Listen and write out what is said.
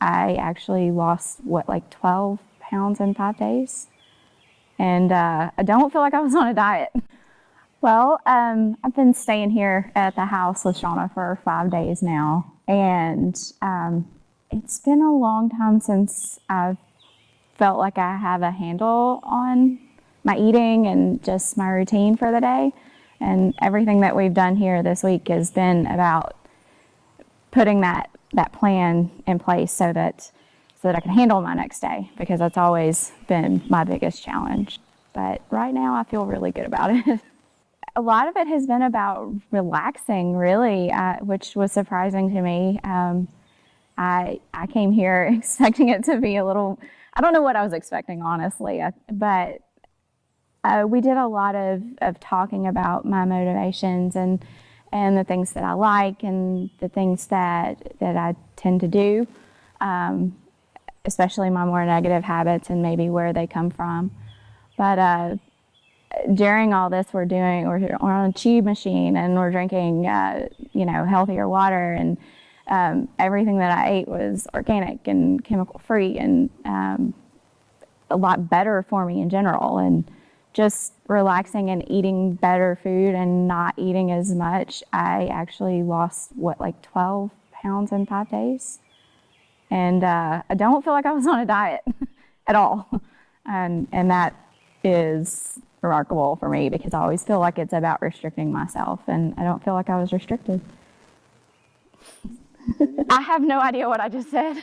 I actually lost, like 12 pounds in 5 days. And I don't feel like I was on a diet. Well, I've been staying here at the house with Shauna for 5 days now. And it's been a long time since I've felt like I have a handle on my eating and just my routine for the day. And everything that we've done here this week has been about putting that plan in place so that I can handle my next day, because that's always been my biggest challenge. But right now I feel really good about it. A lot of it has been about relaxing, really, which was surprising to me. I came here expecting it to be a little, I don't know what I was expecting, honestly, but we did a lot of talking about my motivations and the things that I like and the things that I tend to do, especially my more negative habits and maybe where they come from. But during all this, we're on a chew machine and we're drinking, healthier water, and everything that I ate was organic and chemical free and a lot better for me in general. And just relaxing and eating better food and not eating as much, I actually lost, like 12 pounds in 5 days. And I don't feel like I was on a diet at all. And that is remarkable for me, because I always feel like it's about restricting myself, and I don't feel like I was restricted. I have no idea what I just said.